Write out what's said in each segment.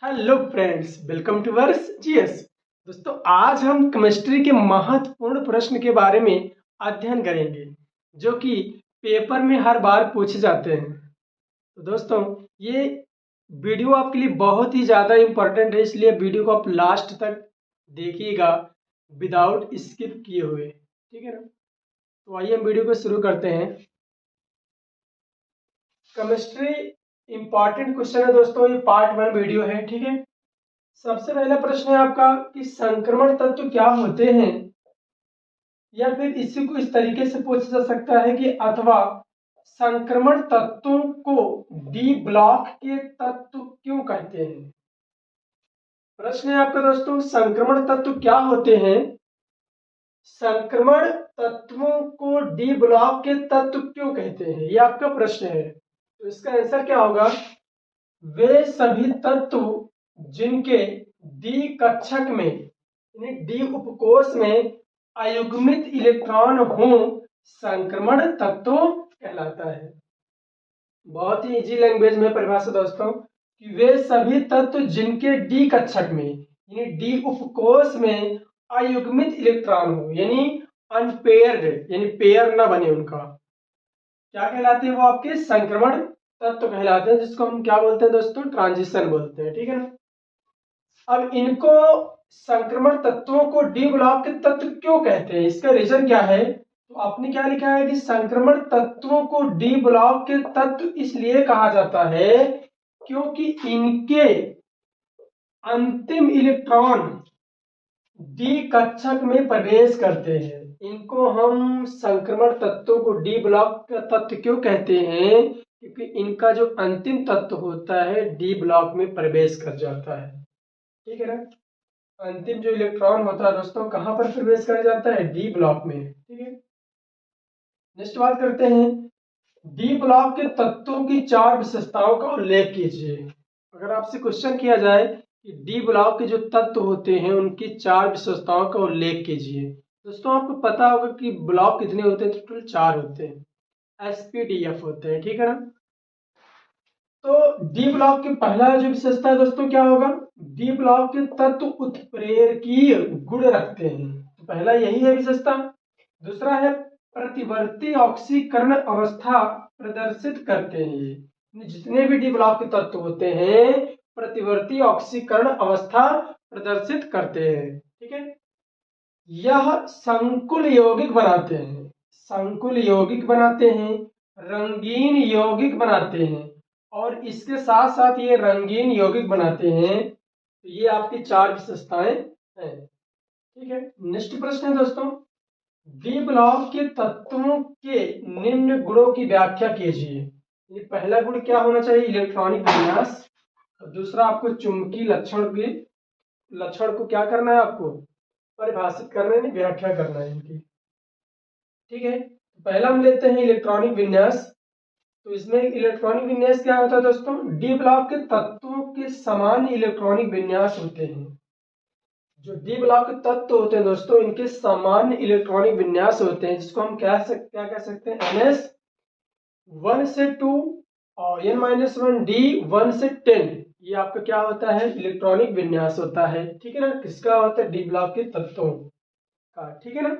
Hello friends, welcome to वर्स GS. दोस्तों, आज हम केमिस्ट्री के महत्वपूर्ण प्रश्न के बारे में अध्ययन करेंगे जो कि पेपर में हर बार पूछे जाते हैं। तो दोस्तों, ये वीडियो आपके लिए बहुत ही ज़्यादा इम्पोर्टेंट है, इसलिए वीडियो को आप लास्ट तक देखिएगा विदाउट स्किप किए हुए। ठीक है ना? तो आइए हम वीडियो को शुरू करते हैं। केमिस्ट्री इंपॉर्टेंट क्वेश्चन है दोस्तों, ये पार्ट 1 वीडियो है। ठीक है। सबसे पहला प्रश्न है आपका कि संक्रमण तत्व क्या होते हैं, या फिर इसी को इस तरीके से पूछा जा सकता है कि अथवा संक्रमण तत्वों को डी ब्लॉक के तत्व क्यों कहते हैं। प्रश्न है आपका दोस्तों, संक्रमण तत्व क्या होते हैं, संक्रमण तत्वों को डी ब्लॉक के तत्व क्यों कहते हैं, ये आपका प्रश्न है। तो इसका आंसर क्या होगा, वे सभी तत्व जिनके डी कक्षक में यानी डी उपकोष में अयुग्मित इलेक्ट्रॉन हो संक्रमण तत्व कहलाता है। बहुत ही इजी लैंग्वेज में परिभाषा दोस्तों कि वे सभी तत्व जिनके डी कक्षक में यानी डी उपकोष में अयुग्मित इलेक्ट्रॉन हो यानी अनपेयर्ड यानी पेयर ना बने, उनका क्या कहलाते हैं, वो आपके संक्रमण तत्व कहलाते हैं, जिसको हम क्या बोलते हैं दोस्तों, ट्रांजिशन बोलते हैं। ठीक है ना? अब इनको संक्रमण तत्वों को डी ब्लॉक के तत्व क्यों कहते हैं, इसका रीजन क्या है। तो आपने क्या लिखा है कि संक्रमण तत्वों को डी ब्लॉक के तत्व इसलिए कहा जाता है क्योंकि इनके अंतिम इलेक्ट्रॉन डी कक्षक में प्रवेश करते हैं। इनको हम संक्रमण तत्वों को डी ब्लॉक का तत्व क्यों कहते हैं, क्योंकि इनका जो अंतिम तत्व होता है डी ब्लॉक में प्रवेश कर जाता है। ठीक है ना? अंतिम जो इलेक्ट्रॉन होता है दोस्तों कहाँ पर प्रवेश कर जाता है, डी ब्लॉक में। ठीक है। नेक्स्ट बात करते हैं, डी ब्लॉक के तत्वों की 4 विशेषताओं का उल्लेख कीजिए। अगर आपसे क्वेश्चन किया जाए कि डी ब्लॉक के जो तत्व होते हैं उनकी 4 विशेषताओं का उल्लेख कीजिए। दोस्तों, आपको पता होगा कि ब्लॉक कितने होते हैं, टोटल 4 होते हैं, SPDF होते हैं। ठीक है ना? तो डी ब्लॉक के पहला जो विशेषता है दोस्तों क्या होगा, डी ब्लॉक के तत्व उत्प्रेरकीय गुण रखते हैं। तो पहला यही है विशेषता। दूसरा है प्रतिवर्ती ऑक्सीकरण अवस्था प्रदर्शित करते हैं। जितने भी डी ब्लॉक के तत्व होते हैं प्रतिवर्ती ऑक्सीकरण अवस्था प्रदर्शित करते हैं। ठीक है। यह संकुल यौगिक बनाते हैं, संकुल यौगिक बनाते हैं, रंगीन यौगिक बनाते हैं, और इसके साथ साथ ये रंगीन यौगिक बनाते हैं। तो ये आपकी 4 विशेषताएं हैं। ठीक है। नेक्स्ट प्रश्न है दोस्तों, डी ब्लॉक के तत्वों के निम्न गुणों की व्याख्या कीजिए। ये पहला गुण क्या होना चाहिए, इलेक्ट्रॉनिक विन्यास। दूसरा आपको चुंबकीय लक्षण को क्या करना है, आपको परिभाषित करना है, व्याख्या करना है इनकी। ठीक है। पहला हम लेते हैं इलेक्ट्रॉनिक विन्यास। तो इसमें इलेक्ट्रॉनिक विन्यास क्या होता है दोस्तों, डी ब्लॉक के तत्वों के समान इलेक्ट्रॉनिक विन्यास होते हैं। जो डी ब्लॉक के तत्व होते हैं दोस्तों इनके सामान्य इलेक्ट्रॉनिक विन्यास होते हैं, जिसको हम क्या कह सकते हैं, NS 1 से 2 और N-1 D 1 से 10। ये आपका क्या होता है, इलेक्ट्रॉनिक विन्यास होता है। ठीक है ना? किसका होता है, डी ब्लॉक के तत्वों का। ठीक है ना?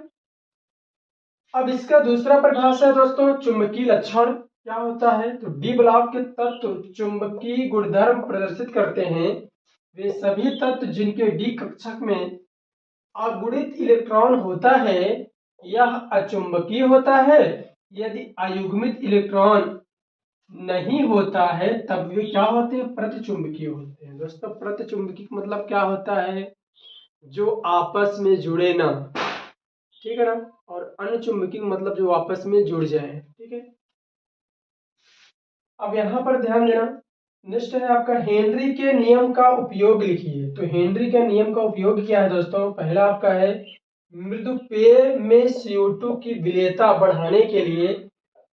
अब इसका दूसरा परिभाषा है दोस्तों, चुंबकीय लक्षण क्या होता है। तो डी ब्लॉक के तत्व चुंबकीय गुणधर्म प्रदर्शित करते हैं। वे सभी तत्व जिनके डी कक्षक में अगुणित इलेक्ट्रॉन होता है यह अचुंबकीय होता है। यदि अयुग्मित इलेक्ट्रॉन नहीं होता है तब वे क्या होते हैं, प्रतिचुंबकीय होते हैं। दोस्तों, प्रतिचुंबकीय मतलब क्या होता है, जो आपस में जुड़े ना। ठीक है ना? और अनुचुंबकीय मतलब जो आपस में जुड़ जाए। ठीक है। अब यहाँ पर ध्यान देना, नेक्स्ट है आपका हेनरी के नियम का उपयोग लिखिए। तो हेनरी के नियम का उपयोग क्या है दोस्तों, पहला आपका है मृदु पेय में CO2 की विलेयता बढ़ाने के लिए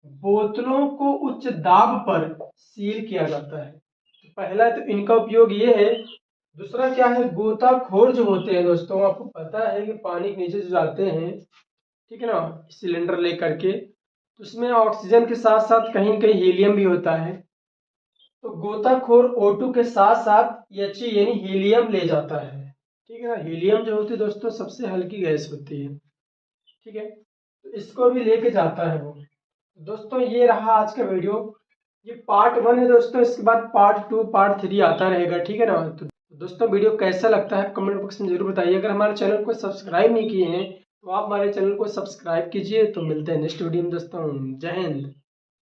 बोतलों को उच्च दाब पर सील किया जाता है। तो पहला तो इनका उपयोग ये है। दूसरा क्या है, गोताखोर जो होते हैं दोस्तों, आपको पता है कि पानी के नीचे जो जाते हैं, ठीक है ना, सिलेंडर लेकर के, तो उसमें ऑक्सीजन के साथ साथ कहीं कहीं हीलियम भी होता है। तो गोताखोर O2 के साथ साथ He यानी हीलियम ले जाता है। ठीक है ना, हीलियम जो होती है दोस्तों सबसे हल्की गैस होती है। ठीक है, तो इसको भी लेके जाता है वो। दोस्तों ये रहा आज का वीडियो, ये पार्ट 1 है दोस्तों, इसके बाद पार्ट 2 पार्ट 3 आता रहेगा। ठीक है ना, तो दोस्तों वीडियो कैसा लगता है कमेंट बॉक्स में जरूर बताइए। अगर हमारे चैनल को सब्सक्राइब नहीं किए हैं तो आप हमारे चैनल को सब्सक्राइब कीजिए। तो मिलते हैं नेक्स्ट वीडियो में दोस्तों, जय हिंद।